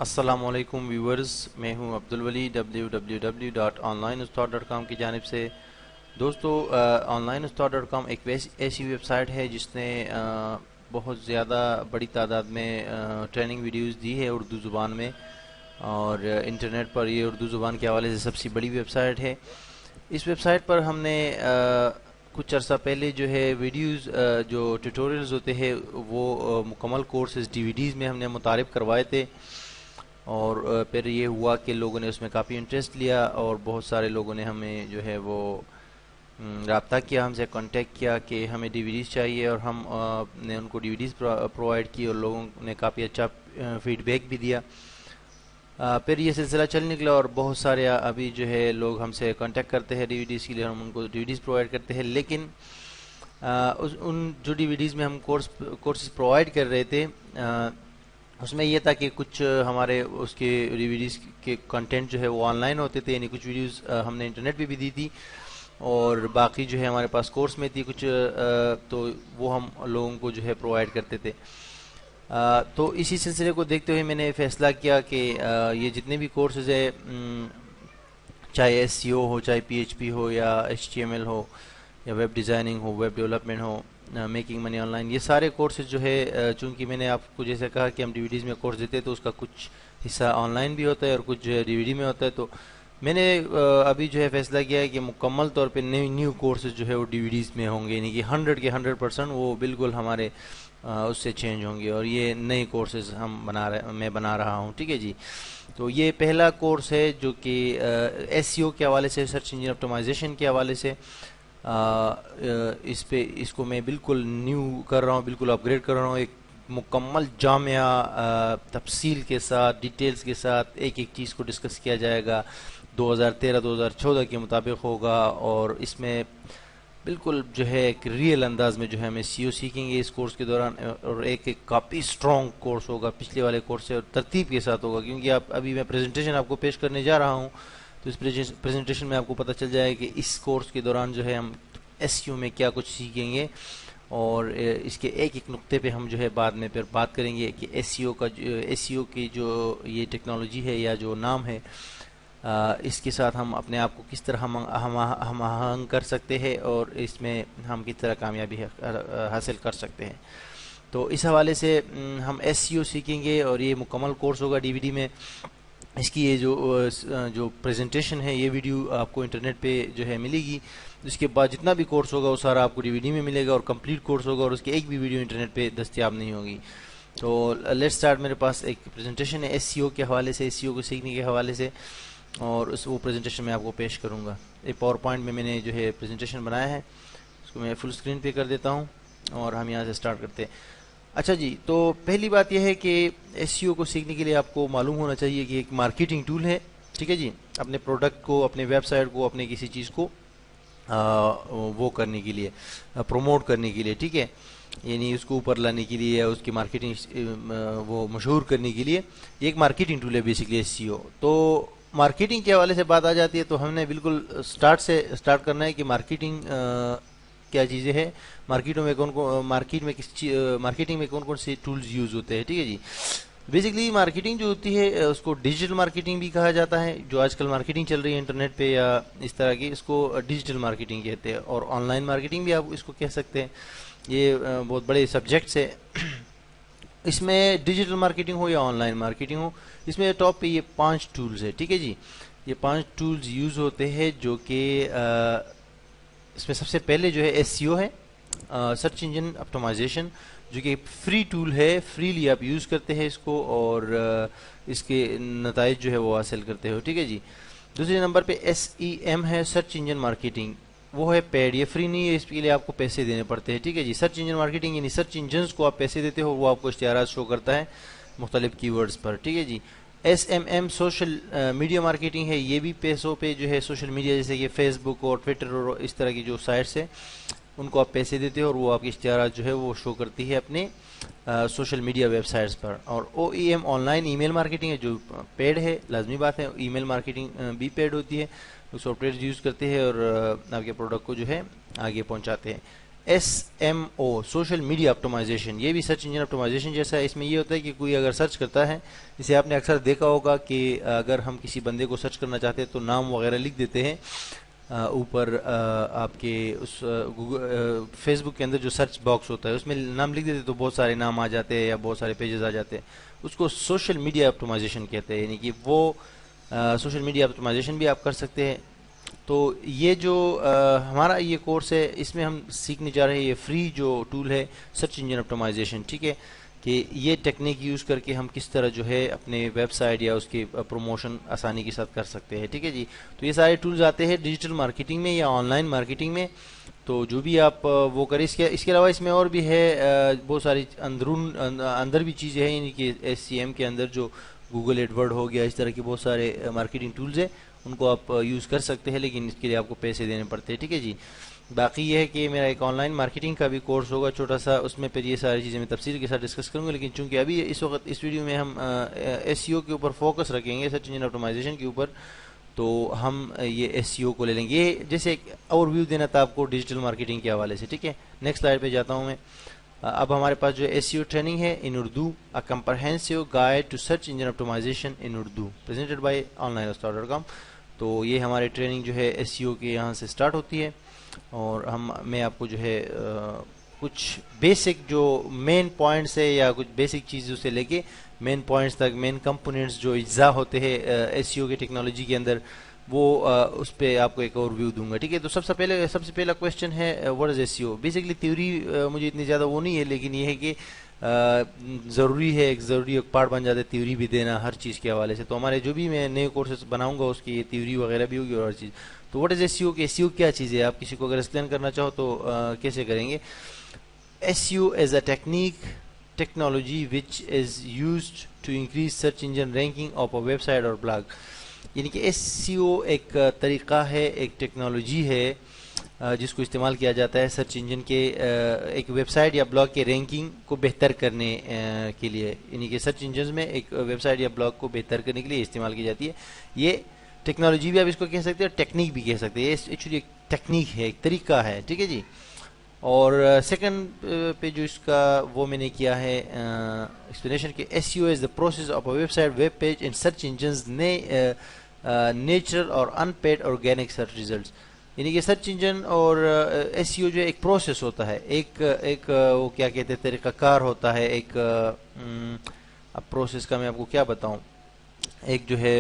السلام علیکم ویورز، میں ہوں عبدالولی www.onlineustad.com کی جانب سے۔ دوستو، آن لائن استاد ڈاٹ کام ایک ایسی ویب سائٹ ہے جس نے بہت زیادہ بڑی تعداد میں ٹریننگ ویڈیوز دی ہے اردو زبان میں، اور انٹرنیٹ پر یہ اردو زبان کے حوالے سے سب سے بڑی ویب سائٹ ہے۔ اس ویب سائٹ پر ہم نے کچھ عرصہ پہلے جو ہے ویڈیوز جو ٹیوٹوریلز ہوتے ہیں وہ مکمل کورسز ڈی وی ڈیز میں ہم نے متعارف کروائے تھے، اور پھر یہ ہوا کہ لوگوں نے اس میں کافی انٹرسٹ لیا، اور بہت سارے لوگوں نے ہمیں جو ہے وہ رابطہ کیا، ہم سے کانٹیکٹ کیا کہ ہمیں ڈی وی ڈیز چاہیے، اور ہم نے ان کو ڈی وی ڈیز پرووائڈ کی، اور لوگوں نے کافی اچھا فیڈ بیک بھی دیا۔ پھر یہ سلسلہ چل نکلا، اور بہت سارے ابھی جو ہے لوگ ہم سے کانٹیکٹ کرتے ہیں ڈی وی ڈیز کے لیے، ہم ان کو ڈی وی ڈیز پرووائڈ کرتے ہیں۔ لیکن ان جو ڈی وی ڈیز میں ہم کورسز پرووائڈ کر رہے تھے، اس میں یہ تھا کہ کچھ ہمارے اس کے ڈی وی ڈیز کے کنٹینٹ جو ہے وہ آن لائن ہوتے تھے، یعنی کچھ ویڈیوز ہم نے انٹرنیٹ پہ بھی دی تھی، اور باقی جو ہے ہمارے پاس کورس میں تھی کچھ، تو وہ ہم لوگوں کو جو ہے پرووائڈ کرتے تھے۔ تو اسی سلسلے کو دیکھتے ہوئے میں نے فیصلہ کیا کہ یہ جتنے بھی کورسز ہے، چاہے ایس سی او ہو، چاہے پی ایچ پی ہو، یا ایچ ٹی ایم ایل ہو، یا web designing who, web development who, making money on line, یہ سارے کورسز جو ہے، چونکہ میں نے آپ کو جیسے کہا کہ ہم ڈی وی ڈیز میں کورس دیتے ہیں تو اس کا کچھ حصہ آن لائن بھی ہوتا ہے اور کچھ جو ہے ڈی وی ڈی میں ہوتا ہے، تو میں نے ابھی جو ہے فیصلہ کیا ہے کہ مکمل طور پہ نیو کورسز جو ہے وہ ڈی وی ڈیز میں ہوں گے، یعنی کہ 100% وہ بالکل ہمارے اس سے چینج ہوں گے، اور یہ نئے کورسز میں بنا رہا ہوں، ٹھیک ہے جی۔ تو یہ پہلا کورس ہے جو کہ ایس سی او کے حوالے سے، سرچ انجن آپٹمائزیشن کے حوالے سے، اس کو میں بالکل نیو کر رہا ہوں، بالکل اپ گریڈ کر رہا ہوں، ایک مکمل جامعہ تفصیل کے ساتھ، ڈیٹیلز کے ساتھ ایک ایک چیز کو ڈسکس کیا جائے گا، 2013-2014 کے مطابق ہوگا، اور اس میں بالکل جو ہے ایک ریئل انداز میں جو ہے ہمیں سی او سیکھیں گے اس کورس کے دوران، اور ایک کافی اسٹرانگ کورس ہوگا پچھلے والے کورس سے، اور ترتیب کے ساتھ ہوگا، کیونکہ ابھی میں پریزنٹیشن آپ کو پیش کرنے جا رہا ہوں، تو اس پریزنٹیشن میں آپ کو پتہ چل جائے کہ اس کورس کے دوران جو ہے ہم ایس یو میں کیا کچھ سیکھیں گے، اور اس کے ایک ایک نقطے پہ ہم جو ہے بعد میں پھر بات کریں گے کہ ایس سی او کی جو یہ ٹیکنالوجی ہے یا جو نام ہے، اس کے ساتھ ہم اپنے آپ کو کس طرح ہم آہنگ کر سکتے ہیں، اور اس میں ہم کس طرح کامیابی حاصل کر سکتے ہیں۔ تو اس حوالے سے ہم ایس سی او سیکھیں گے، اور یہ مکمل کورس ہوگا ڈی وی ڈی میں۔ اس کی یہ جو پریزنٹیشن ہے، یہ ویڈیو آپ کو انٹرنیٹ پہ جو ہے ملے گی، اس کے بعد جتنا بھی کورس ہوگا وہ سارا آپ کو ڈی وی ڈی میں ملے گا، اور کمپلیٹ کورس ہوگا، اور اس کی ایک بھی ویڈیو انٹرنیٹ پہ دستیاب نہیں ہوگی۔ تو لیٹ سٹارٹ، میرے پاس ایک پریزنٹیشن ہے ایس سی او کے حوالے سے، ایس سی او کو سیکھنے کے حوالے سے، اور وہ پریزنٹیشن میں آپ کو پیش کروں گا۔ ایک پاور پوائنٹ میں نے جو ہے پریزنٹیشن بنایا ہے، اس کو میں فل اسکرین پہ کر دیتا ہوں، اور ہم یہاں سے سٹارٹ کرتے ہیں۔ اچھا جی، تو پہلی بات یہ ہے کہ ایس سی او کو سیکھنے کے لیے آپ کو معلوم ہونا چاہیے کہ ایک مارکیٹنگ ٹول ہے، ٹھیک ہے جی، اپنے پروڈکٹ کو، اپنے ویب سائٹ کو، اپنے کسی چیز کو وہ کرنے کے لیے، پروموٹ کرنے کے لیے، ٹھیک ہے، یعنی اس کو اوپر لانے کے لیے، یا اس کی مارکیٹنگ وہ مشہور کرنے کے لیے، یہ ایک مارکیٹنگ ٹول ہے بیسکلی ایس سی او۔ تو مارکیٹنگ کے حوالے سے بات آ جاتی ہے، تو ہم نے بالکل سٹارٹ کرنا ہے کہ مارکیٹنگ کیا چیزیں ہیں، مارکیٹنگ میں کون کون سے ٹولز یوز ہوتے ہیں، ٹھیک ہے جی۔ بیسکلی مارکیٹنگ جو ہوتی ہے اس کو ڈیجیٹل مارکیٹنگ بھی کہا جاتا ہے، جو آج کل مارکیٹنگ چل رہی ہے انٹرنیٹ پہ یا اس طرح کی، اس کو ڈیجیٹل مارکیٹنگ کہتے ہیں، اور آن لائن مارکیٹنگ بھی آپ اس کو کہہ سکتے ہیں۔ یہ بہت بڑے سبجیکٹس ہے۔ اس میں ڈیجیٹل مارکیٹنگ ہو یا آن لائن مارکیٹنگ ہو، اس میں ٹاپ پہ یہ 5 ٹولز ہے، ٹھیک ہے جی۔ یہ 5 ٹولز یوز ہوتے ہیں، جو کہ اس میں سب سے پہلے جو ہے ایس سی او ہے، سرچ انجن آپٹمائزیشن، جو کہ فری ٹول ہے، فریلی آپ یوز کرتے ہیں اس کو، اور اس کے نتائج جو ہے وہ حاصل کرتے ہو، ٹھیک ہے جی۔ دوسرے نمبر پہ ایس ای ایم ہے، سرچ انجن مارکیٹنگ، وہ ہے پیڈ، یہ فری نہیں ہے، اس کے لیے آپ کو پیسے دینے پڑتے ہیں، ٹھیک ہے جی۔ سرچ انجن مارکیٹنگ یعنی سرچ انجنز کو آپ پیسے دیتے ہو، وہ آپ کو اشتہارات شو کرتا ہے مختلف کی ورڈز پر، ٹھیک ہے جی۔ S M M social media marketing ہے، یہ بھی پیسوں پہ جو ہے سوشل میڈیا جیسے کہ فیس بک اور ٹویٹر اور اس طرح کی جو سائٹس ہیں، ان کو آپ پیسے دیتے ہو، اور وہ آپ کی اشتہارات جو ہے وہ شو کرتی ہے اپنے سوشل میڈیا ویب سائٹس پر۔ اور O E M online email marketing ہے، جو پیڈ ہے، لازمی بات ہے، ای میل مارکیٹنگ بھی پیڈ ہوتی ہے، سافٹ ویئر یوز کرتے ہیں اور آپ کے پروڈکٹ کو جو ہے آگے پہنچاتے ہیں۔ SMO سوشل میڈیا آپٹمائزیشن، یہ بھی سرچ انجن آپٹمائزیشن جیسا ہے. اس میں یہ ہوتا ہے کہ کوئی اگر سرچ کرتا ہے، جسے آپ نے اکثر دیکھا ہوگا کہ اگر ہم کسی بندے کو سرچ کرنا چاہتے ہیں تو نام وغیرہ لکھ دیتے ہیں اوپر آپ کے اس فیس بک کے اندر جو سرچ باکس ہوتا ہے اس میں نام لکھ دیتے تو بہت سارے نام آ جاتے ہیں یا بہت سارے پیجز آ جاتے ہیں. اس کو سوشل میڈیا آپٹمائزیشن کہتے ہیں، یعنی کہ وہ سوشل میڈیا آپٹمائزیشن بھی آپ کر سکتے ہیں. تو یہ جو ہمارا یہ کورس ہے اس میں ہم سیکھنے جا رہے ہیں یہ فری جو ٹول ہے سرچ انجن آپٹمائزیشن، ٹھیک ہے، کہ یہ ٹیکنیک یوز کر کے ہم کس طرح جو ہے اپنے ویب سائٹ یا اس کی پروموشن آسانی کے ساتھ کر سکتے ہیں، ٹھیک ہے جی. تو یہ سارے ٹولز آتے ہیں ڈیجیٹل مارکیٹنگ میں یا آن لائن مارکیٹنگ میں، تو جو بھی آپ وہ کریں. اس کے علاوہ اس میں اور بھی ہے بہت ساری اندر بھی چیزیں ہیں، یعنی کہ SCM کے اندر جو گوگل ایڈورڈ ہو گیا، اس طرح کے بہت سارے مارکیٹنگ ٹولز ہیں، ان کو آپ یوز کر سکتے ہیں، لیکن اس کے لیے آپ کو پیسے دینے پڑتے ہیں، ٹھیک ہے جی. باقی یہ ہے کہ میرا ایک آن لائن مارکیٹنگ کا بھی کورس ہوگا چھوٹا سا، اس میں پھر یہ ساری چیزیں میں تفصیل کے ساتھ ڈسکس کروں گا. لیکن چونکہ ابھی اس وقت اس ویڈیو میں ہم SEO کے اوپر فوکس رکھیں گے، سرچ انجن آپٹمائزیشن کے اوپر، تو ہم یہ SEO کو لے لیں گے. یہ جیسے ایک اوور ویو دینا تھا آپ کو ڈیجیٹل مارکیٹنگ کے حوالے سے، ٹھیک ہے. نیکسٹ سلائڈ پہ جاتا ہوں میں. اب ہمارے پاس جو SEO ٹریننگ ہے in Urdu, a comprehensive guide to search engine optimization in Urdu, presented by onlineustad.com. تو یہ ہماری ٹریننگ جو ہے SEO کے یہاں سے سٹارٹ ہوتی ہے، اور میں آپ کو جو ہے کچھ بیسک جو مین پوائنٹس ہے یا کچھ بیسک چیزوں سے لے کے مین پوائنٹس تک، مین کمپوننٹس جو اجزاء ہوتے ہیں SEO کے ٹیکنالوجی کے اندر، وہ اس پہ آپ کو ایک اوور ویو دوں گا، ٹھیک ہے. تو سب سے پہلا کویشچن ہے what is SEO. Basically theory مجھے اتنی زیادہ وہ نہیں ہے، لیکن یہ ہے کہ ضروری ہے، ایک پارٹ بن جاتا ہے تھیوری بھی دینا ہر چیز کے حوالے سے. تو ہمارے جو بھی میں نئے کورسز بناؤں گا اس کی تھیوری وغیرہ بھی ہوگی اور ہر چیز. تو واٹ از SEO کہ SEO کیا چیز ہے، آپ کسی کو اگر ایکسپلین کرنا چاہو تو کیسے کریں گے. SEO is a technology which is used to increase search engine ranking of a website اور بلاگ. یعنی کہ SEO ایک طریقہ ہے، ایک ٹیکنالوجی ہے جس کو استعمال کیا جاتا ہے سرچ انجن کے ایک ویب سائٹ یا بلاگ کے رینکنگ کو بہتر کرنے کے لیے. یعنی کہ سرچ انجنز میں ایک ویب سائٹ یا بلاگ کو بہتر کرنے کے لیے استعمال کی جاتی ہے. یہ ٹیکنالوجی بھی آپ اس کو کہہ سکتے ہیں اور ٹیکنیک بھی کہہ سکتے ہیں. یہ ایکچولی ایک ٹیکنیک ہے، ایک طریقہ ہے، ٹھیک ہے جی. اور سیکنڈ پہ جو اس کا وہ میں نے کیا ہے ایکسپلینیشن کہ SEO is the process of a website web page in search engines natural اور unpaid organic search results. یعنی کہ سرچ انجن اور SEO جو ایک پروسیس ہوتا ہے، ایک وہ کیا کہتے ہیں طریقہ کار ہوتا ہے. ایک اب پروسیس کا میں آپ کو کیا بتاؤں، ایک جو ہے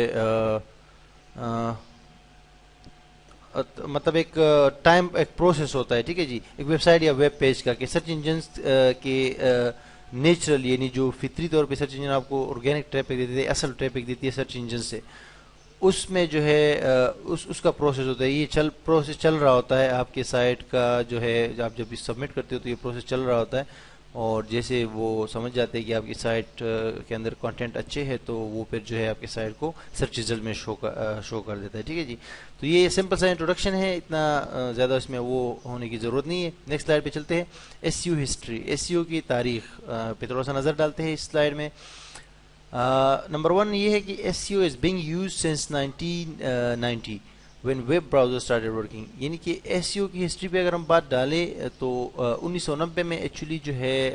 مطلب ایک ٹائم ایک پروسیس ہوتا ہے، ٹھیک ہے جی، ایک ویب سائٹ یا ویب پیج کا کہ سرچ انجنز کے نیچرل یعنی جو فطری طور پہ سرچ انجن آپ کو آرگینک ٹریفک دیتے ہیں، اصل ٹریفک دیتی ہے سرچ انجن سے، اس میں جو ہے اس کا پروسیس ہوتا ہے. یہ پروسیس چل رہا ہوتا ہے آپ کے سائٹ کا جو ہے، آپ جب بھی سبمٹ کرتے ہو تو یہ پروسیس چل رہا ہوتا ہے. اور جیسے وہ سمجھ جاتے ہیں کہ آپ کی سائٹ کے اندر کنٹینٹ اچھے ہے تو وہ پھر جو ہے آپ کی سائٹ کو سرچ ریزلٹ میں شو کر دیتا ہے، ٹھیک ہے جی. تو یہ سمپل سا انٹروڈکشن ہے، اتنا زیادہ اس میں وہ ہونے کی ضرورت نہیں ہے. نیکسٹ سلائڈ پہ چلتے ہیں. SEO ہسٹری، SEO کی تاریخ پہ تھوڑا سا نظر ڈالتے ہیں اس سلائڈ میں. نمبر 1 یہ ہے کہ SEO is being used since 1990 when web browser started working. یعنی کہ SEO کی ہسٹری پہ اگر ہم بات ڈالیں تو 1990 میں ایکچولی جو ہے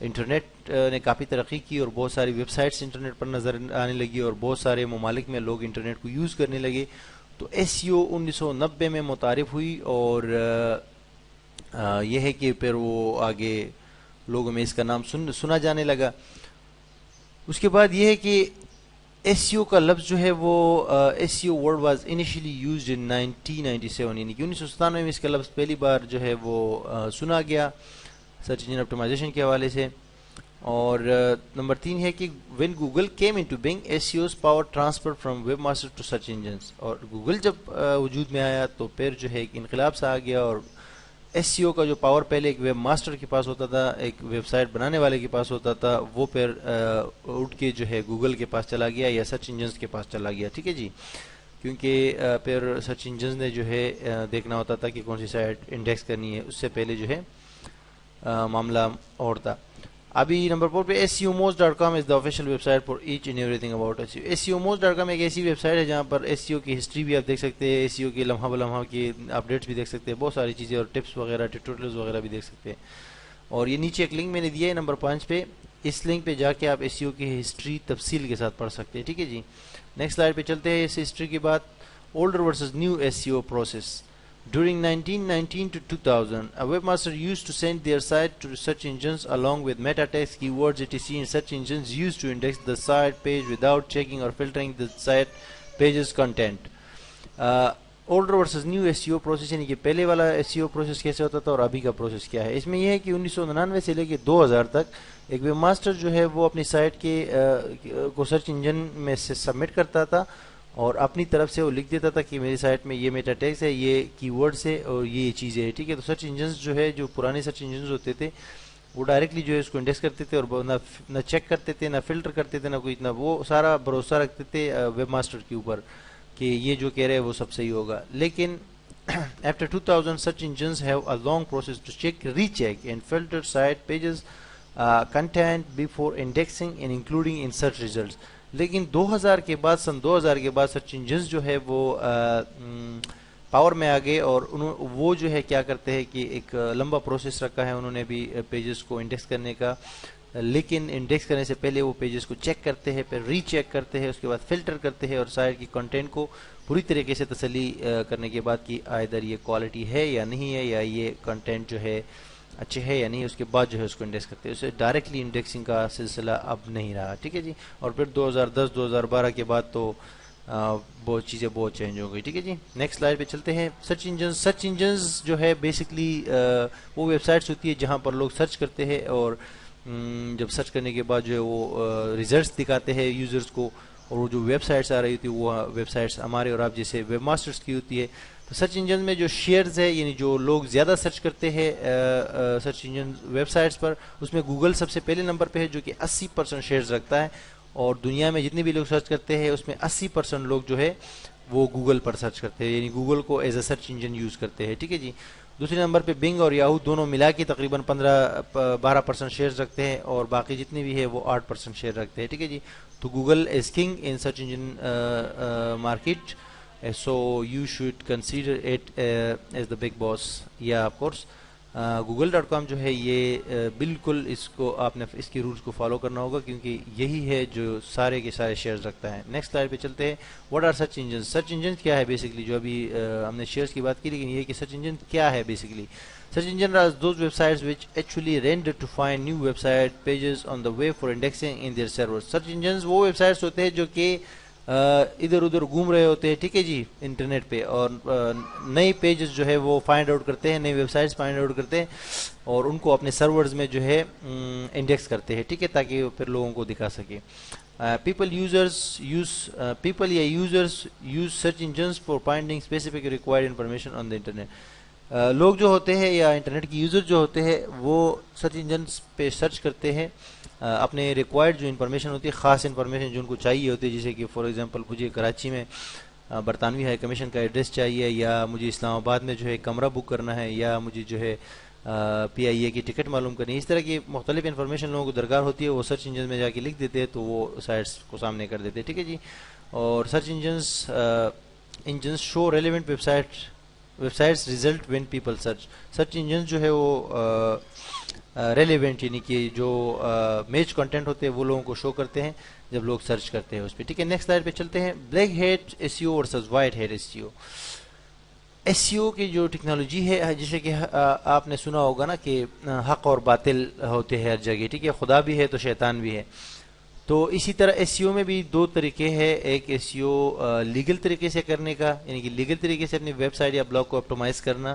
انٹرنیٹ نے کافی ترقی کی اور بہت ساری ویب سائٹس انٹرنیٹ پر نظر آنے لگی اور بہت سارے ممالک میں لوگ انٹرنیٹ کو یوز کرنے لگے. تو SEO 1990 میں متعارف ہوئی اور یہ ہے کہ پھر وہ آگے لوگوں میں اس کا نام سنا جانے لگا. اس کے بعد یہ ہے کہ SEO کا لفظ جو ہے وہ SEO word was initially used in 1997. یعنی کہ 1997 میں اس کا لفظ پہلی بار جو ہے وہ سنا گیا سرچ انجن آپٹمائزیشن کے حوالے سے. اور نمبر 3 ہے کہ when Google came into being, SEO's power transferred from webmaster to search engines. اور گوگل جب وجود میں آیا تو پھر جو ہے ایک انقلاب سا آ گیا اور SEO کا جو پاور پہلے ایک ویب ماسٹر کے پاس ہوتا تھا، ایک ویب سائٹ بنانے والے کے پاس ہوتا تھا، وہ پھر اٹھ کے جو ہے گوگل کے پاس چلا گیا یا سرچ انجنز کے پاس چلا گیا، ٹھیک ہے جی. کیونکہ پھر سرچ انجنز نے جو ہے دیکھنا ہوتا تھا کہ کون سی سائٹ انڈیکس کرنی ہے، اس سے پہلے جو ہے معاملہ اور تھا. ابھی نمبر 4 پہ SEOmoz.com is the official website for each and everything about SEO. SEOmoz.com ایک ایسی ویب سائٹ ہے جہاں پر SEO کی ہسٹری بھی آپ دیکھ سکتے ہیں, SEO کی لمحہ بلمحہ کی اپڈیٹس بھی دیکھ سکتے ہیں, بہت ساری چیزیں اور ٹپس وغیرہ ٹیوٹوریلز وغیرہ بھی دیکھ سکتے ہیں. اور یہ نیچے ایک لنک میں نے دیا ہے نمبر 5 پہ, اس لنک پہ جا کے آپ SEO کی ہسٹری تفصیل کے ساتھ پڑھ سکتے ہیں. ٹھیک ہے جی, نیکسٹ سلائڈ پہ چلتے ہیں. اس ہسٹری کی بات, older versus new SEO process. During 1919 to 2000, a webmaster used to send their site to search engines along with meta text, keywords, etc. and search engines used to index the site page without checking or filtering the site page's content. Older versus new SEO process, یعنی کہ پہلے والا SEO process کیسے ہوتا تھا اور ابھی کا process کیا ہے. اس میں یہ ہے کہ 1999 سے لے کے 2000 تک ایک ویب ماسٹر جو ہے وہ اپنی سائٹ کے کو سرچ انجن میں سے سبمٹ کرتا تھا اور اپنی طرف سے وہ لکھ دیتا تھا کہ میری سائٹ میں یہ میٹا ٹیگز ہے, یہ کی ورڈز ہے اور یہ چیزیں ہے. ٹھیک ہے, تو سرچ انجنز جو ہے, جو پرانے سرچ انجنز ہوتے تھے وہ ڈائریکٹلی جو ہے اس کو انڈیکس کرتے تھے اور نہ چیک کرتے تھے, نہ فلٹر کرتے تھے, نہ کوئی اتنا, وہ سارا بھروسہ رکھتے تھے ویب ماسٹر کے اوپر کہ یہ جو کہہ رہے ہیں وہ سب صحیح ہوگا. لیکن after 2000 search engines have a long process to check, recheck and filter site pages content before indexing and including in search results. لیکن 2000 کے بعد, سن 2000 کے بعد سرچ انجنز جو ہے وہ پاور میں آ گئے اور وہ جو ہے کیا کرتے ہیں کہ ایک لمبا پروسیس رکھا ہے انہوں نے بھی پیجز کو انڈیکس کرنے کا. لیکن انڈیکس کرنے سے پہلے وہ پیجز کو چیک کرتے ہیں, پھر ری چیک کرتے ہیں, اس کے بعد فلٹر کرتے ہیں اور سائٹ کی کنٹینٹ کو پوری طریقے سے تسلی کرنے کے بعد کہ آئدر یہ کوالٹی ہے یا نہیں ہے, یا یہ کنٹینٹ جو ہے اچھے ہے یا نہیں, اس کے بعد جو ہے اس کو انڈیکس کرتے ہیں. اسے ڈائریکٹلی انڈیکسنگ کا سلسلہ اب نہیں رہا. ٹھیک ہے جی, اور پھر 2010-2012 کے بعد تو بہت چیزیں بہت چینج ہو گئی. ٹھیک ہے جی, نیکسٹ سلائڈ پہ چلتے ہیں. سرچ انجنز جو ہے بیسکلی وہ ویب سائٹس ہوتی ہے جہاں پر لوگ سرچ کرتے ہیں اور جب سرچ کرنے کے بعد جو ہے وہ ریزلٹس دکھاتے ہیں یوزرز کو, اور وہ جو ویب سائٹس آ رہی ہوتی ہے وہ ویب سائٹس ہمارے اور آپ جیسے ویب ماسٹرز کی ہوتی ہے. تو سرچ انجن میں جو شیئرز ہے, یعنی جو لوگ زیادہ سرچ کرتے ہیں سرچ انجن ویب سائٹس پر, اس میں گوگل سب سے پہلے نمبر پہ ہے جو کہ 80% شیئرز رکھتا ہے, اور دنیا میں جتنے بھی لوگ سرچ کرتے ہیں اس میں 80% لوگ جو ہے وہ گوگل پر سرچ کرتے ہیں, یعنی گوگل کو as a search engine use کرتے ہیں. ٹھیک ہے جی, دوسرے نمبر پہ بنگ اور یاہو دونوں ملا کے تقریباً 12% شیئرز رکھتے ہیں, اور باقی جتنے بھی ہے وہ 8% شیئر رکھتے ہیں. ٹھیک ہے جی, تو Google is king in search engine market, so you should consider it as the big boss. Yeah, of course. Google.com جو ہے یہ بالکل اس کو آپ نے اس کی رولز کو فالو کرنا ہوگا کیونکہ یہی ہے جو سارے کے سارے شیئرز رکھتا ہے. نیکسٹ سلائڈ پہ چلتے ہیں. What are search engines. Search engines کیا ہے بیسکلی, جو ابھی ہم نے شیئرز کی بات کی, لیکن یہ کہ سرچ انجن کیا ہے basically. Search engine are those websites which actually render to find new website pages on the web for indexing in their servers. Search engines وہ ویب سائٹس ہوتے ہیں جو کہ ادھر ادھر گھوم رہے ہوتے ہیں. ٹھیک ہے جی, انٹرنیٹ پہ, اور نئی پیجز جو ہے وہ فائنڈ آؤٹ کرتے ہیں, نئی ویب سائٹس فائنڈ آؤٹ کرتے ہیں اور ان کو اپنے سرورز میں جو ہے انڈیکس کرتے ہیں. ٹھیک ہے, تاکہ پھر لوگوں کو دکھا سکے. پیپل یا users use search engines for finding specific required information on the internet. لوگ جو ہوتے ہیں یا انٹرنیٹ کی یوزر جو ہوتے ہیں وہ سرچ انجنس پہ سرچ کرتے ہیں اپنے ریکوائرڈ جو انفارمیشن ہوتی ہے, خاص انفارمیشن جو ان کو چاہیے ہوتی ہے, جیسے کہ فار ایگزامپل مجھے کراچی میں برطانوی ہائی کمیشن کا ایڈریس چاہیے, یا مجھے اسلام آباد میں جو ہے کمرہ بک کرنا ہے, یا مجھے جو ہے PIA کی ٹکٹ معلوم کرنی ہے. اس طرح کی مختلف انفارمیشن لوگوں کو درکار ہوتی ہے, وہ سرچ انجن میں جا کے لکھ دیتے ہیں تو وہ سائٹس کو سامنے کر دیتے ہیں. ٹھیک ہے جی, اور search engines show relevant web sites result when people search. Search engines جو ہے وہ ریلیونٹ یعنی کہ جو میچ کنٹینٹ ہوتے ہیں وہ لوگوں کو شو کرتے ہیں جب لوگ سرچ کرتے ہیں اس پہ. ٹھیک ہے, نیکسٹ سلائڈ پہ چلتے ہیں. Black hat SEO versus white hat SEO. SEO کی جو ٹیکنالوجی ہے, جیسے کہ آپ نے سنا ہوگا نا کہ حق اور باطل ہوتے ہیں ہر جگہ. ٹھیک ہے, خدا بھی ہے تو شیطان بھی ہے. تو اسی طرح SEO میں بھی دو طریقے ہیں. ایک SEO لیگل طریقے سے کرنے کا, یعنی کہ لیگل طریقے سے اپنی ویب سائٹ یا بلاگ کو آپٹیمائز کرنا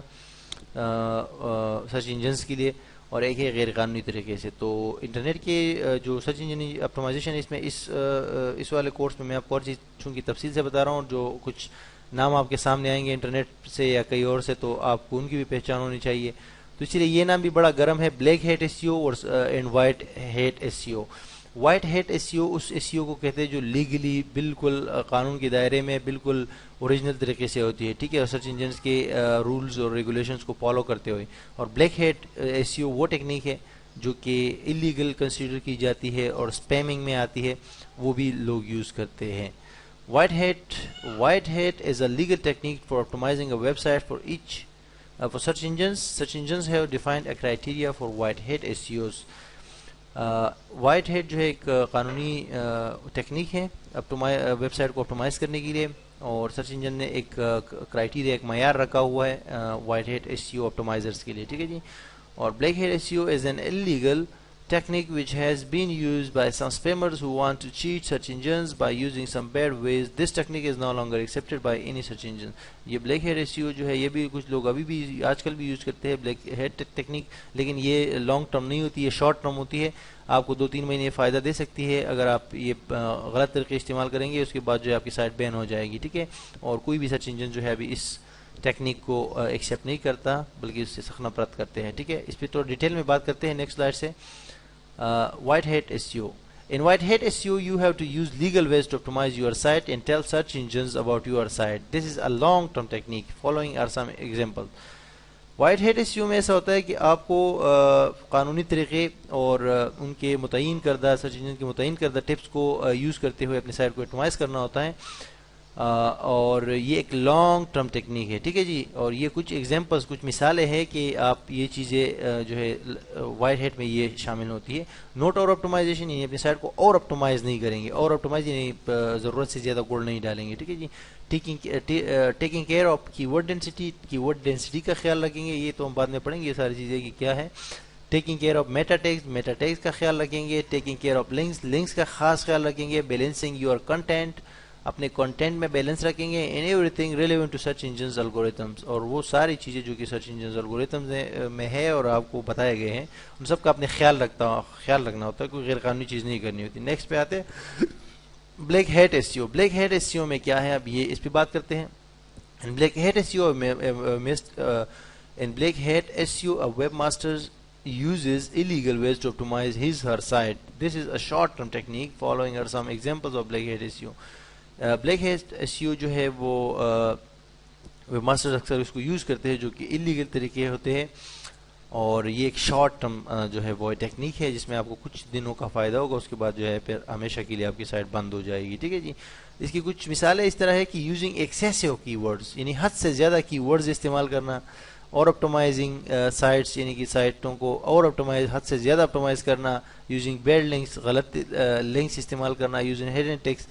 سرچ انجنس کے لیے, اور ایک ہے غیر قانونی طریقے سے. تو انٹرنیٹ کے جو سرچ انجن آپٹیمائزیشن اس میں اس والے کورس میں آپ کو اور چیز چونکہ تفصیل سے بتا رہا ہوں, جو کچھ نام آپ کے سامنے آئیں گے انٹرنیٹ سے یا کئی اور سے تو آپ کو ان کی بھی پہچان ہونی چاہیے. تو اسی لیے یہ نام بھی بڑا گرم ہے, black hat SEO and white hat SEO. White hat SEO اس SEO کو کہتے ہیں جو لیگلی بالکل قانون کے دائرے میں بالکل اوریجنل طریقے سے ہوتی ہے. ٹھیک ہے, اور سرچ انجنس کے رولز اور ریگولیشنز کو فالو کرتے ہوئے. اور بلیک ہیٹ SEO وہ ٹیکنیک ہے جو کہ اللیگل کنسیڈر کی جاتی ہے اور اسپیمنگ میں آتی ہے، وہ بھی لوگ یوز کرتے ہیں. White hat is a legal technique for optimizing a website for each for search engines. Search engines have defined a criteria for white hat SEOs. White hat جو ہے ایک قانونی ٹیکنیک ہے ویب سائٹ کو optimise کرنے کے لیے، اور سرچ انجن نے ایک کرائٹیریا، ایک معیار رکھا ہوا ہے white head S E O optimizers کے لیے، ٹھیک ہے جی. اور black head S E O is an illegal technique which has been used by some spammers who want to cheat search engines by using some bad ways. This technique is no longer accepted by any search engine. یہ black head S E O جو ہے یہ بھی کچھ لوگ ابھی بھی آج کل بھی یوز کرتے ہیں بلیک ہیڈ ٹیکنیک، لیکن یہ لانگ ٹرم نہیں ہوتی، یہ شارٹ ٹرم ہوتی ہے. آپ کو 2-3 مہینے فائدہ دے سکتی ہے اگر آپ یہ غلط طریقے استعمال کریں گے، اس کے بعد جو ہے آپ کی سائٹ بین ہو جائے گی، ٹھیک ہے. اور کوئی بھی سرچ انجن جو ہے ابھی اس ٹیکنیک کو ایکسیپٹ نہیں کرتا، بلکہ اس سے سخت نفرت کرتے ہیں، ٹھیک ہے. اس پہ تو ڈیٹیل میں بات کرتے ہیں نیکسٹ سلائڈ سے. White hat SEO. In white hat SEO, you have to use legal ways to optimize your site and tell search engines about your site. This is a long-term technique. Following are some examples. White hat SEO میں ایسا ہوتا ہے کہ آپ کو قانونی طریقے اور ان کے متعین کردہ سرچ انجن کے متعین کردہ ٹپس کو یوز کرتے ہوئے اپنی سائٹ کو آپٹیمائز کرنا ہوتا ہے، اور یہ ایک لانگ ٹرم ٹیکنیک ہے، ٹھیک ہے جی. اور یہ کچھ ایگزامپلس، کچھ مثالیں ہیں کہ آپ یہ چیزیں جو ہے وائٹ ہیٹ میں یہ شامل ہوتی ہے. نوٹ اور آپٹیمائزیشن، یعنی اپنی سائٹ کو اور آپٹیمائز نہیں کریں گے، اور آپٹیمائز یعنی ضرورت سے زیادہ کوڈ نہیں ڈالیں گے، ٹھیک ہے جی. ٹیکنگ کیئر آف کی ورڈ ڈینسٹی، کی ورڈ ڈینسٹی کا خیال رکھیں گے، یہ تو ہم بعد میں پڑھیں گے یہ ساری چیزیں کہ کیا ہے. Taking care of meta tags کا خیال رکھیں گے. ٹیکنگ کیئر آف لنکس کا خاص خیال رکھیں گے. بیلنسنگ یور کنٹینٹ، اپنے کنٹینٹ میں بیلنس رکھیں گے. In everything relevant to search engines algorithms, اور وہ ساری چیزیں جو کہ سرچ انجنز الگوریتھمز میں ہے اور آپ کو بتائے گئے ہیں، ان سب کا اپنے خیال رکھنا ہوتا ہے، کوئی غیر قانونی چیز نہیں کرنی ہوتی. نیکسٹ پہ آتے ہیں black hat S E O. Black hat S E او میں کیا ہے، اب یہ اس پہ بات کرتے ہیں. Black hat S E O black hat S E O webmasters uses illegal ways to optimize his/her site. This is a short-term technique. Following are some examples of black hat SEO. Black hat S E O جو ہے وہ web master اکثر اس کو use کرتے ہیں جو کہ illegal طریقے ہوتے ہیں، اور یہ ایک شارٹ ٹرم جو ہے وہ ٹیکنیک ہے جس میں آپ کو کچھ دنوں کا فائدہ ہوگا، اس کے بعد جو ہے پھر ہمیشہ کے لیے آپ کی سائٹ بند ہو جائے گی، ٹھیک ہے جی. اس کی کچھ مثالیں اس طرح ہے کہ یوزنگ ایکسیسو کی ورڈز، یعنی حد سے زیادہ کی ورڈز استعمال کرنا، اور آپٹیمائزنگ سائٹس، یعنی کہ سائٹوں کو اور حد سے زیادہ آپٹیمائز کرنا. یوزنگ بیڈ لنکس، غلط لنکس استعمال کرنا. یوزنگ ہیڈن ٹیکس،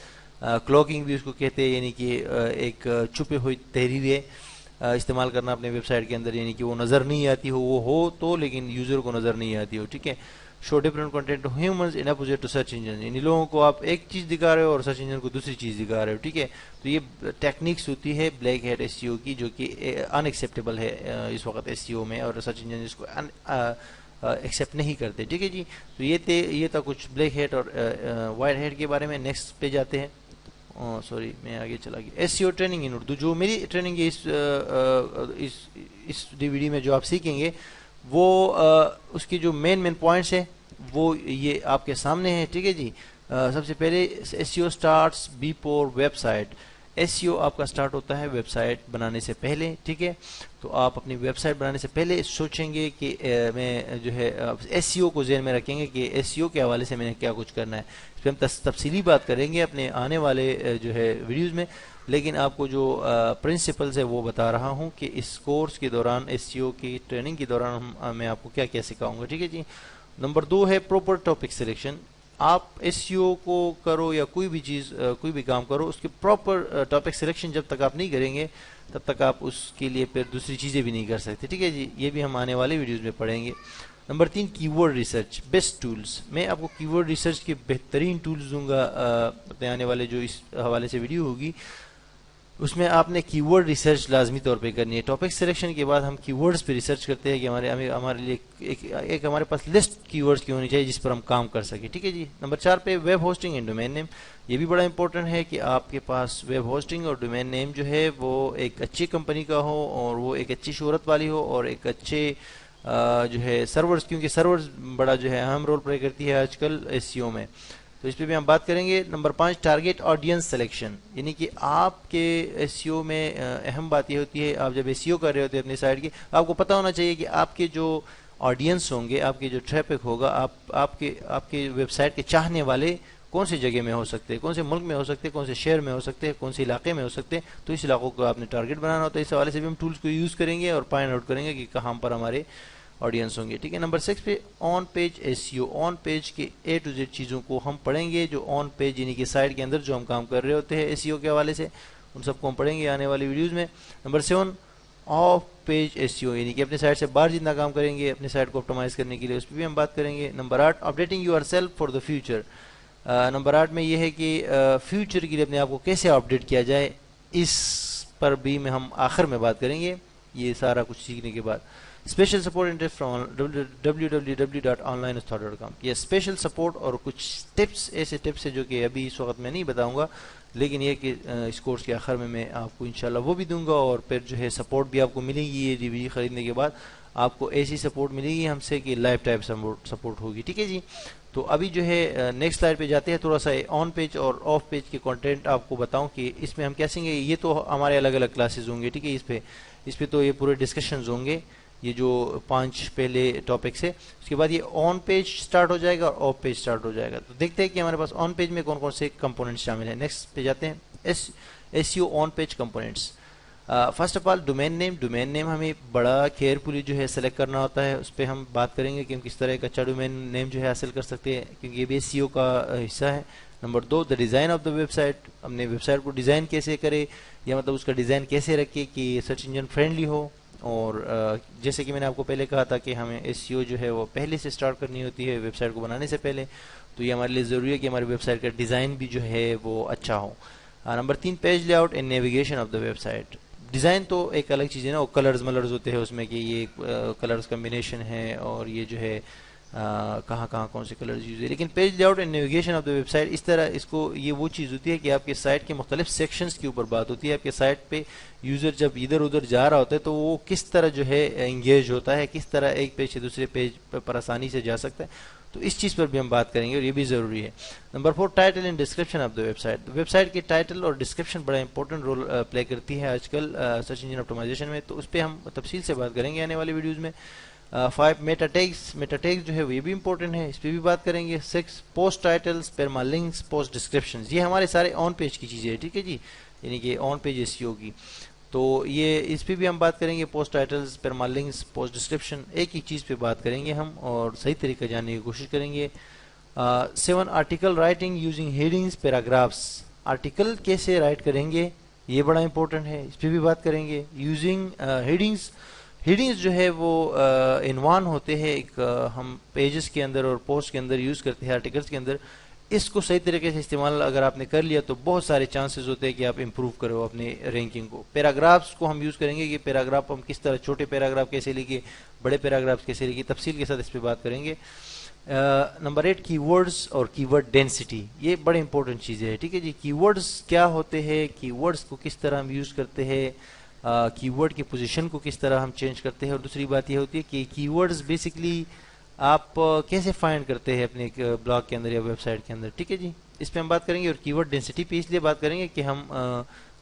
کلوکنگ بھی اس کو کہتے ہیں، یعنی کہ ایک چھپے ہوئی تحریریں استعمال کرنا اپنے ویب سائٹ کے اندر، یعنی کہ وہ نظر نہیں آتی ہو، وہ ہو تو لیکن یوزر کو نظر نہیں آتی ہو، ٹھیک ہے. Show different content to humans in opposite to search engine, یعنی لوگوں کو آپ ایک چیز دکھا رہے ہو اور سرچ انجن کو دوسری چیز دکھا رہے ہو، ٹھیک ہے. تو یہ ٹیکنیکس ہوتی ہے بلیک ہیٹ ایس سی او کی، جو کہ ان ایکسیپٹیبل ہے اس وقت ایس سی او میں، اور سرچ انجن اس کو ایکسیپٹ نہیں کرتے، ٹھیک ہے جی. تو یہ تھا کچھ بلیک ہیٹ اور وائٹ ہیٹ کے بارے میں. نیکسٹ پہ جاتے ہیں. سوری میں آگے چلا گیا. ایس سی او ٹریننگ ان اردو، جو میری ٹریننگ ہے اس ڈی وی ڈی میں جو آپ سیکھیں گے، وہ اس کی جو مین پوائنٹس ہیں وہ یہ آپ کے سامنے ہیں، ٹھیک ہے جی. سب سے پہلے S E O starts before website. S E O آپ کا سٹارٹ ہوتا ہے ویب سائٹ بنانے سے پہلے، ٹھیک ہے. تو آپ اپنی ویب سائٹ بنانے سے پہلے سوچیں گے کہ میں جو ہے ایس سی او کو ذہن میں رکھیں گے کہ ایس سی او کے حوالے سے میں نے کیا کچھ کرنا ہے. اس پہ ہم تفصیلی بات کریں گے اپنے آنے والے جو ہے ویڈیوز میں، لیکن آپ کو جو پرنسپلز ہے وہ بتا رہا ہوں کہ اس کورس کے دوران، ایس سی او کی ٹریننگ کے دوران میں آپ کو کیا کیا سکھاؤں گا، ٹھیک ہے جی. نمبر 2 ہے پراپر ٹاپک سلیکشن. آپ ایس سی او کو کرو یا کوئی بھی چیز، کوئی بھی کام کرو، اس کے پراپر ٹاپک سلیکشن جب تک آپ نہیں کریں گے تب تک آپ اس کے لیے پھر دوسری چیزیں بھی نہیں کر سکتے، ٹھیک ہے جی. یہ بھی ہم آنے والے ویڈیوز میں پڑھیں گے. نمبر 3 کی ورڈ ریسرچ بیسٹ ٹولز. میں آپ کو کی ورڈ ریسرچ کے بہترین ٹولز دوں گا اپنے آنے والے جو اس حوالے سے ویڈیو ہوگی، اس میں آپ نے کی ورڈ ریسرچ لازمی طور پہ کرنی ہے. ٹاپک سلیکشن کے بعد ہم کی ورڈز پہ ریسرچ کرتے ہیں کہ ہمارے لیے ایک ہمارے پاس لسٹ کی ورڈز کی ہونی چاہیے جس پر ہم کام کر سکیں، ٹھیک ہے جی. نمبر 4 پہ web hosting and domain name. یہ بھی بڑا امپورٹنٹ ہے کہ آپ کے پاس ویب ہوسٹنگ اور ڈومین نیم جو ہے وہ ایک اچھی کمپنی کا ہو، اور وہ ایک اچھی شہرت والی ہو، اور ایک اچھے جو ہے سرورز، کیونکہ سرورز بڑا جو ہے اہم رول پلے کرتی ہے آج کل ایس سی او میں. تو اس پہ بھی ہم بات کریں گے. نمبر 5 ٹارگیٹ آڈینس سلیکشن، یعنی کہ آپ کے ایس سی او میں اہم بات یہ ہوتی ہے، آپ جب ایس سی او کر رہے ہوتے ہیں اپنی سائٹ کی، آپ کو پتہ ہونا چاہیے کہ آپ کے جو آڈینس ہوں گے، آپ کے جو ٹریفک ہوگا، آپ کے ویب سائٹ کے چاہنے والے کون سی جگہ میں ہو سکتے ہیں، کون سے ملک میں ہو سکتے ہیں، کون سے شہر میں ہو سکتے ہیں، کون سے علاقے میں ہو سکتے ہیں، تو اس علاقوں کو آپ نے ٹارگٹ بنانا ہوتا ہے. اس حوالے سے بھی ہم ٹولز کو یوز کریں گے اور فائنڈ آؤٹ کریں گے کہ کہاں پر ہمارے آڈینس ہوں گے. ٹھیک ہے. نمبر 6 پہ آن پیج ایس ای او. آن پیج کے اے ٹو زیڈ چیزوں کو ہم پڑھیں گے، جو آن پیج یعنی کہ سائٹ کے اندر جو ہم کام کر رہے ہوتے ہیں ایس ای او کے حوالے سے، ان سب کو ہم پڑھیں گے آنے والی ویڈیوز میں. Number 7 off page S E O, یعنی کہ اپنے سائٹ سے باہر جتنا کام کریں گے اپنے سائٹ کو آپٹمائز کرنے کے لیے، اس پہ بھی ہم بات کریں گے. Number 8 updating your self for the future. Number 8 میں یہ ہے کہ فیوچر کے لیے اپنے آپ کو کیسے اپڈیٹ کیا جائے، اس پر بھی ہم آخر میں بات کریں گے یہ سارا کچھ سیکھنے کے بعد. Special support interest from www.onlineustad.com. یہ اسپیشل سپورٹ اور کچھ ٹپس، ایسے ٹپس ہیں جو کہ ابھی اس وقت میں نہیں بتاؤں گا، لیکن یہ کہ اس کورس کے آخر میں آپ کو انشاءاللہ وہ بھی دوں گا، اور پھر جو ہے سپورٹ بھی آپ کو ملے گی. یہ ڈی وی ڈی خریدنے کے بعد آپ کو ایسی سپورٹ ملے گی ہم سے کہ لائف ٹائم سپورٹ ہوگی. ٹھیک ہے جی. تو ابھی جو ہے نیکسٹ سلائڈ پہ جاتے ہیں، تھوڑا سا آن پیج اور آف پیج کے کنٹینٹ آپ کو بتاؤں کہ اس میں ہم کیا سیکھیں گے. یہ تو ہمارے الگ الگ کلاسز ہوں گے. ٹھیک ہے. اس پہ تو یہ پورے ڈسکشنز ہوں گے، یہ جو 5 پہلے ٹاپکس ہے. اس کے بعد یہ آن پیج سٹارٹ ہو جائے گا اور آف پیج سٹارٹ ہو جائے گا. تو دیکھتے ہیں کہ ہمارے پاس آن پیج میں کون کون سے کمپوننٹس شامل ہیں. نیکسٹ پہ جاتے ہیں، S E O on page components. First of all domain name. Domain name ہمیں بڑا کیئرفلی جو ہے سلیکٹ کرنا ہوتا ہے. اس پہ ہم بات کریں گے کہ ہم کس طرح ایک اچھا ڈومین نیم جو ہے حاصل کر سکتے ہیں، کیونکہ یہ بھی ایس ای او کا حصہ ہے. Number 2 the design of the website. ہم نے ویب سائٹ کو ڈیزائن کیسے کرے، یا مطلب اس کا ڈیزائن کیسے رکھے کہ سرچ انجن فرینڈلی ہو. اور جیسے کہ میں نے آپ کو پہلے کہا تھا کہ ہمیں ایس ای او جو ہے وہ پہلے سے سٹارٹ کرنی ہوتی ہے ویب سائٹ کو بنانے سے پہلے، تو یہ ہمارے لیے ضروری ہے کہ ہماری ویب سائٹ کا ڈیزائن بھی جو ہے وہ اچھا ہو. Number 3 page layout and navigation of the website. Design تو ایک الگ چیز ہے نا، وہ کلرز ملرز ہوتے ہیں اس میں کہ یہ کلرز کمبینیشن ہے اور یہ جو ہے کہاں کہاں کون سے کلرز یوز ہے. لیکن page layout and navigation of the website اس طرح اس کو یہ وہ چیز ہوتی ہے کہ آپ کے سائٹ کے مختلف سیکشنز کے اوپر بات ہوتی ہے. آپ کے سائٹ پہ یوزر جب ادھر ادھر جا رہا ہوتا ہے تو وہ کس طرح جو ہے انگیج ہوتا ہے، کس طرح ایک پیج سے دوسرے پیج پر آسانی سے جا سکتا ہے. تو اس چیز پر بھی ہم بات کریں گے اور یہ بھی ضروری ہے. Number 4 title and description of the website. Website کے ٹائٹل اور ڈسکرپشن بڑا امپورٹنٹ رول پلے کرتی ہے آج کل سرچ انجن آپٹمائزیشن میں، تو اس پہ ہم تفصیل سے بات کریں گے آنے والی ویڈیوز میں. 5 میٹا ٹیگس. میٹا ٹیگس جو ہے وہ یہ بھی امپورٹنٹ ہے، اس پہ بھی بات کریں گے. 6 post titles, permalinks, post descriptions. یہ ہمارے سارے آن پیج کی چیزیں ہیں. ٹھیک ہے جی. یعنی کہ آن پیج ایس ای او کی، تو یہ اس پہ بھی ہم بات کریں گے. Post titles, permalinks, post description, ایک ہی چیز پہ بات کریں گے ہم اور صحیح طریقہ جاننے کی کوشش کریں گے. 7 article writing using headings paragraphs. Article کیسے رائٹ کریں گے یہ بڑا امپورٹنٹ ہے، اس پہ بھی بات کریں گے. Using headings. ہیڈنگز جو ہے وہ عنوان ہوتے ہیں ایک ہم پیجز کے اندر اور پوسٹ کے اندر یوز کرتے ہیں آرٹیکلز کے اندر. اس کو صحیح طریقے سے استعمال اگر آپ نے کر لیا تو بہت سارے چانسز ہوتے ہیں کہ آپ امپروو کرو اپنے رینکنگ کو. پیراگرافس کو ہم یوز کریں گے کہ پیراگراف ہم کس طرح، چھوٹے پیراگراف کیسے لکھیں، بڑے پیراگراف کیسے لکھیں، تفصیل کے ساتھ اس پہ بات کریں گے. نمبر 8 کی ورڈز اور کی ورڈ ڈینسٹی. یہ بڑے امپورٹنٹ چیزیں ہیں. ٹھیک ہے جی. کی ورڈز کیا ہوتے ہیں، کی ورڈز کو کس طرح ہم یوز کرتے ہیں، کی ورڈ کی پوزیشن کو کس طرح ہم چینج کرتے ہیں، اور دوسری بات یہ ہوتی ہے کہ کی ورڈز بیسکلی آپ کیسے فائنڈ کرتے ہیں اپنے بلاگ کے اندر یا ویب سائٹ کے اندر. ٹھیک ہے جی. اس پہ ہم بات کریں گے. اور کی ورڈ ڈینسٹی پہ اس لیے بات کریں گے کہ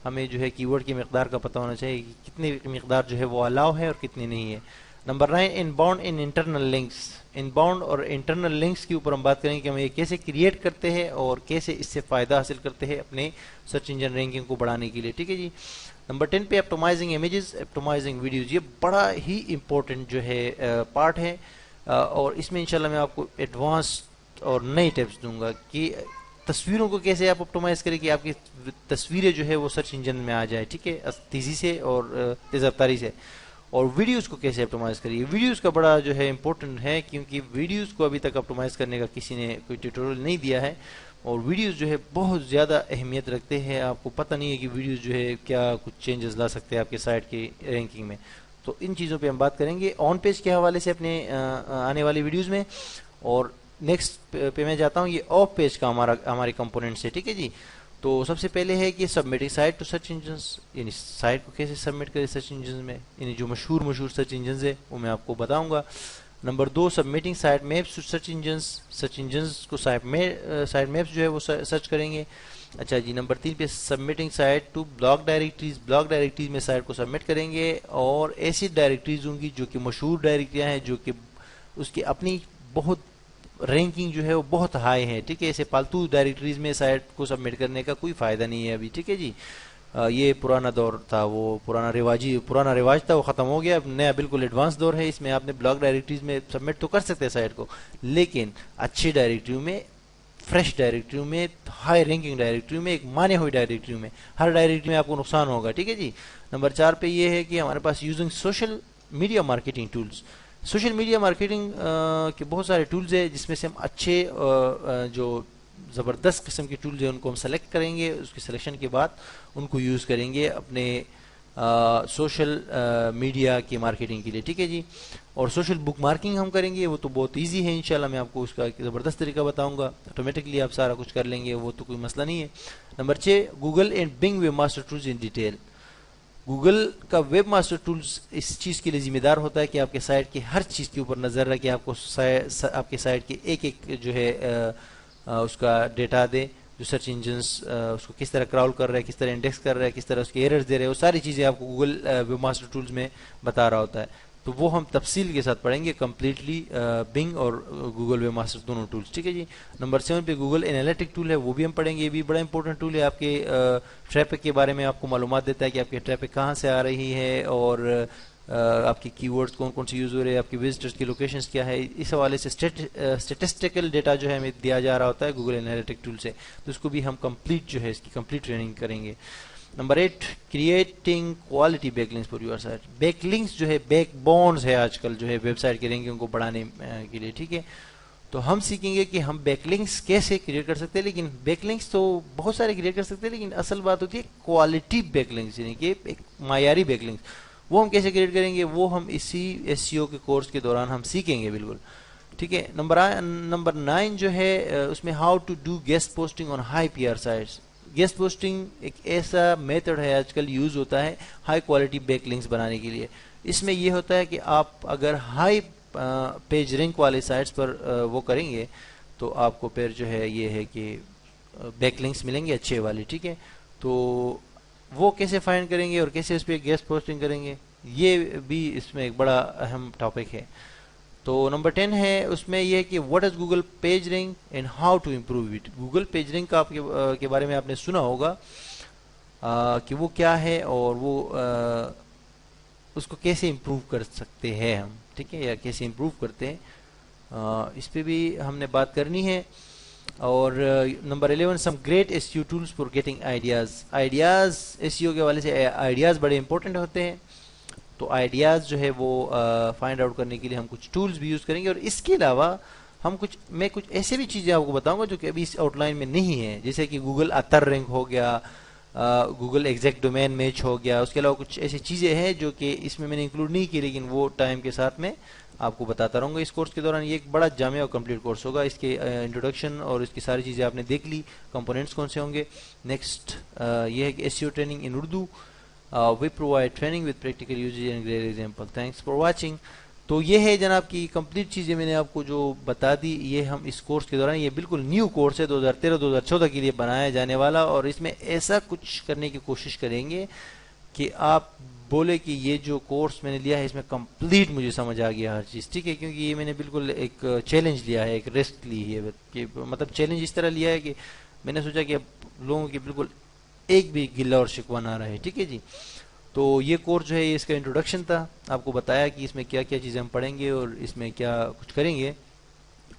ہمیں جو ہے کی ورڈ کی مقدار کا پتہ ہونا چاہیے کہ کتنی مقدار جو ہے وہ الاؤ ہے اور کتنی نہیں ہے. نمبر 9 ان باؤنڈ ان انٹرنل لنکس. ان باؤنڈ اور انٹرنل لنکس کے اوپر ہم بات کریں گے کہ ہم یہ کیسے کریٹ کرتے ہیں اور کیسے اس سے فائدہ حاصل کرتے ہیں اپنے سرچ انجن رینکنگ کو بڑھانے کے لیے. ٹھیک ہے جی. نمبر 10 پہ اپٹمائزنگ امیجز، اپٹمائزنگ ویڈیوز. یہ بڑا ہی امپورٹنٹ جو ہے پارٹ ہے اور اس میں انشاءاللہ میں آپ کو ایڈوانس اور نئی ٹپس دوں گا کہ تصویروں کو کیسے آپ اپٹمائز کریں کہ آپ کی تصویریں جو ہے وہ سرچ انجن میں آ جائے. ٹھیک ہے. تیزی سے اور تیز رفتاری سے. اور ویڈیوز کو کیسے اپٹمائز کریے. ویڈیوز کا بڑا جو ہے امپورٹنٹ ہے کیونکہ ویڈیوز کو ابھی تک اپٹمائز کرنے کا کسی نے کوئی ٹیوٹوریل نہیں دیا ہے اور ویڈیوز جو ہے بہت زیادہ اہمیت رکھتے ہیں. آپ کو پتہ نہیں ہے کہ ویڈیوز جو ہے کیا کچھ چینجز لا سکتے ہیں آپ کے سائٹ کی رینکنگ میں. تو ان چیزوں پہ ہم بات کریں گے آن پیج کے حوالے سے اپنے آنے والی ویڈیوز میں. اور نیکسٹ پہ میں جاتا ہوں، یہ آف پیج کا ہمارے کمپوننٹس ہے. ٹھیک ہے جی. تو سب سے پہلے ہے کہ submitting site to search engines, یعنی سائٹ کو کیسے سبمٹ کرے سرچ انجنس میں، یعنی جو مشہور سرچ انجنز ہے وہ میں آپ کو بتاؤں گا. Number 2 submitting sitemaps to search engines. Search engines کو سائٹ میپس جو ہے وہ سرچ کریں گے. اچھا جی. نمبر 3 پہ submitting site to blog directories. Blog directories میں سائٹ کو سبمٹ کریں گے اور ایسی ڈائریکٹریز ہوں گی جو کہ مشہور ڈائریکٹریاں ہیں جو کہ اس کی اپنی بہت رینکنگ جو ہے وہ بہت ہائی ہے، ٹھیک ہے. ایسے پالتو ڈائریکٹریز میں سائٹ کو سبمٹ کرنے کا کوئی فائدہ نہیں ہے ابھی، ٹھیک ہے جی. یہ پرانا دور تھا، وہ پرانا رواج تھا، وہ ختم ہو گیا. اب نیا بالکل ایڈوانس دور ہے. اس میں آپ نے بلاک ڈائریکٹریز میں سبمٹ تو کر سکتے ہیں سائٹ کو، لیکن اچھی ڈائریکٹریوں میں، فریش ڈائریکٹریوں میں، ہائی رینکنگ ڈائریکٹریوں میں، ایک مانے ہوئی ڈائریکٹریوں میں، ہر ڈائریکٹری میں آپ کو نقصان ہوگا، ٹھیک ہے جی. نمبر 4 پہ یہ ہے کہ ہمارے پاس using social media marketing tools. Social media marketing کے بہت سارے ٹولز ہیں، جس میں سے ہم اچھے جو زبردست قسم کے ٹولز ہیں ان کو ہم سلیکٹ کریں گے. اس کی سلیکشن کے بعد ان کو یوز کریں گے اپنے سوشل میڈیا کی مارکیٹنگ کے لیے، ٹھیک ہے جی. اور سوشل بک مارکنگ ہم کریں گے، وہ تو بہت ایزی ہے، انشاءاللہ میں آپ کو اس کا ایک زبردست طریقہ بتاؤں گا. آٹومیٹکلی آپ سارا کچھ کر لیں گے، وہ تو کوئی مسئلہ نہیں ہے. Number 6، Google and Bing webmaster tools in detail. Google کا ویب ماسٹر ٹولز اس چیز کے لیے ذمہ دار ہوتا ہے کہ آپ کے سائٹ کی ہر چیز کے اوپر نظر رکھے، آپ کو آپ کے سائٹ کے ایک ایک جو ہے اس کا ڈیٹا دے، جو سرچ انجنس اس کو کس طرح کراول کر رہا ہے، کس طرح انڈیکس کر رہا ہے، کس طرح اس کے ایررز دے رہے ہیں، وہ ساری چیزیں آپ کو گوگل ویب ماسٹر ٹولز میں بتا رہا ہوتا ہے. تو وہ ہم تفصیل کے ساتھ پڑھیں گے کمپلیٹلی، بنگ اور گوگل ویب ماسٹر دونوں ٹولز، ٹھیک ہے جی. نمبر 7 پہ گوگل انالیٹک ٹول ہے، وہ بھی ہم پڑھیں گے. یہ بھی بڑا امپورٹنٹ ٹول ہے، آپ کے ٹریفک کے بارے میں آپ کو معلومات دیتا ہے کہ آپ کے ٹریفک کہاں سے آ رہی ہے، اور آپ کی کی ورڈز کون کون سے یوز ہو رہے ہیں، آپ کی وزٹرز کی لوکیشنز کیا ہے. اس حوالے سے اسٹیٹسٹیکل ڈیٹا جو ہے ہمیں دیا جا رہا ہوتا ہے گوگل انالیٹک ٹول سے، تو اس کو بھی ہم کمپلیٹ جو ہے اس کی کمپلیٹ ٹریننگ کریں گے. Number 8، creating quality back links for your site. Back links جو ہے بیک بونز ہے آج کل جو ہے ویب سائٹ کے رینکنگ کو بڑھانے کے لیے، ٹھیک ہے. تو ہم سیکھیں گے کہ ہم بیک لنکس کیسے کریٹ کر سکتے ہیں. لیکن بیک لنکس تو بہت سارے کریٹ کر سکتے ہیں، لیکن اصل بات ہوتی ہے کوالٹی بیک لنکس، یعنی کہ ایک معیاری بیک لنکس، وہ ہم کیسے کریٹ کریں گے، وہ ہم اسی SEO کے کورس کے دوران ہم سیکھیں گے بالکل، ٹھیک ہے. نمبر 9 جو ہے اس میں how to do guest posting on high PR sites. Guest posting ایک ایسا میتھڈ ہے آج کل یوز ہوتا ہے ہائی کوالٹی بیک لنکس بنانے کے لیے. اس میں یہ ہوتا ہے کہ آپ اگر ہائی پیج رینک والے سائٹس پر وہ کریں گے تو آپ کو پھر جو ہے یہ ہے کہ بیک لنکس ملیں گے اچھے والے، ٹھیک ہے. تو وہ کیسے فائنڈ کریں گے اور کیسے اس پہ گیسٹ پوسٹنگ کریں گے، یہ بھی اس میں ایک بڑا اہم ٹاپک ہے. تو نمبر 10 ہے اس میں یہ ہے کہ what is Google page rank and how to improve it. Google page rank کا آپ کے بارے میں آپ نے سنا ہوگا کہ وہ کیا ہے اور وہ اس کو کیسے امپروو کر سکتے ہیں ہم، ٹھیک ہے، یا کیسے امپروو کرتے ہیں، اس پہ بھی ہم نے بات کرنی ہے. اور number 11، some great SEO tools for getting ideas. SEO کے حوالے سے آئیڈیاز بڑے امپورٹنٹ ہوتے ہیں، تو آئیڈیاز جو ہے وہ فائنڈ آؤٹ کرنے کے لیے ہم کچھ ٹولز بھی یوز کریں گے. اور اس کے علاوہ میں کچھ ایسے بھی چیزیں آپ کو بتاؤں گا جو کہ ابھی اس آؤٹ لائن میں نہیں ہیں، جیسے کہ گوگل اتر رینک ہو گیا، گوگل ایگزیکٹ ڈومین میچ ہو گیا. اس کے علاوہ کچھ ایسی چیزیں ہیں جو کہ اس میں نے انکلوڈ نہیں کی، لیکن وہ ٹائم کے ساتھ میں آپ کو بتاتا رہوں گا اس کورس کے دوران. یہ ایک بڑا جامع اور کمپلیٹ کورس ہوگا. اس کے انٹروڈکشن اور اس کی ساری چیزیں آپ نے دیکھ لی، کمپوننٹس کون سے ہوں گے. نیکسٹ یہ ہے کہ SEO training in Urdu. We provide training with practical usage and great example. Thanks for watching. تو یہ ہے جناب کی کمپلیٹ چیزیں میں نے آپ کو جو بتا دی، یہ ہم اس کورس کے دوران، یہ بالکل نیو کورس ہے 2013-2014 کے لیے بنایا جانے والا، اور اس میں ایسا کچھ کرنے کی کوشش کریں گے کہ آپ بولے کہ یہ جو کورس میں نے لیا ہے اس میں کمپلیٹ مجھے سمجھ آ گیا ہر چیز، ٹھیک ہے. کیونکہ یہ میں نے بالکل ایک چیلنج لیا ہے، ایک رسک لی ہے، کہ مطلب چیلنج اس طرح لیا ہے کہ میں نے سوچا کہ اب لوگوں کی بالکل ایک بھی گلہ اور شکوہ نہ رہے، ٹھیک ہے جی. تو یہ کورس جو ہے یہ اس کا انٹروڈکشن تھا، آپ کو بتایا کہ اس میں کیا کیا چیزیں ہم پڑھیں گے اور اس میں کیا کچھ کریں گے.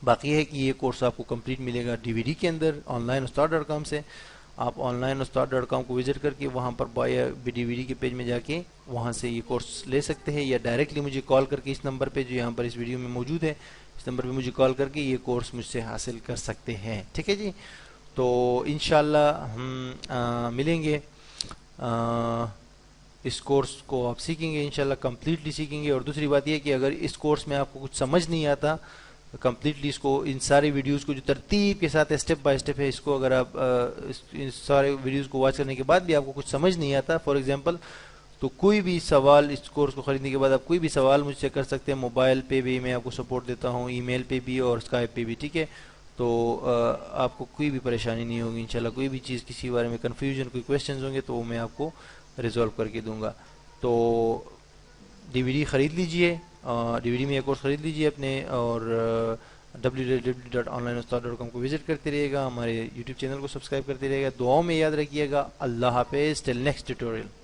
باقی ہے کہ یہ کورس آپ کو کمپلیٹ ملے گا DVD کے اندر onlineustad.com سے. آپ onlineustad.com کو وزٹ کر کے وہاں پر بایا DVD کے پیج میں جا کے وہاں سے یہ کورس لے سکتے ہیں، یا ڈائریکٹلی مجھے کال کر کے اس نمبر پہ جو یہاں پر اس ویڈیو میں موجود ہے، اس نمبر پہ مجھے کال کر کے یہ کورس مجھ سے حاصل کر سکتے ہیں، ٹھیک ہے جی. تو انشاءاللہ ہم ملیں گے، اس کورس کو آپ سیکھیں گے انشاءاللہ، کمپلیٹلی سیکھیں گے. اور دوسری بات یہ کہ اگر اس کورس میں آپ کو کچھ سمجھ نہیں آتا کمپلیٹلی، اس کو ان سارے ویڈیوز کو جو ترتیب کے ساتھ اسٹیپ بائی اسٹیپ ہے، اس کو اگر آپ ان سارے ویڈیوز کو واچ کرنے کے بعد بھی آپ کو کچھ سمجھ نہیں آتا، فار ایگزامپل، تو کوئی بھی سوال اس کورس کو خریدنے کے بعد آپ کوئی بھی سوال مجھ سے کر سکتے ہیں. موبائل پہ بھی میں آپ کو سپورٹ دیتا ہوں، ای میل پہ بھی اور اسکائپ پہ بھی، ٹھیک ہے. تو آپ کو کوئی بھی پریشانی نہیں ہوگی انشاءاللہ. کوئی بھی چیز کسی بارے میں کنفیوژن، کوئی کویسچنز ہوں گے تو وہ میں آپ کو ریزولو کر کے دوں گا. تو DVD خرید لیجئے DVD میں یہ کورس خرید لیجیے اپنے، اور www.onlineustad.com کو وزٹ کرتے رہیے گا، ہمارے یوٹیوب چینل کو سبسکرائب کرتے رہیے گا، دعاؤں میں یاد رکھیے گا۔ اللہ حافظ، ٹل نیکسٹ ٹیوٹوریل۔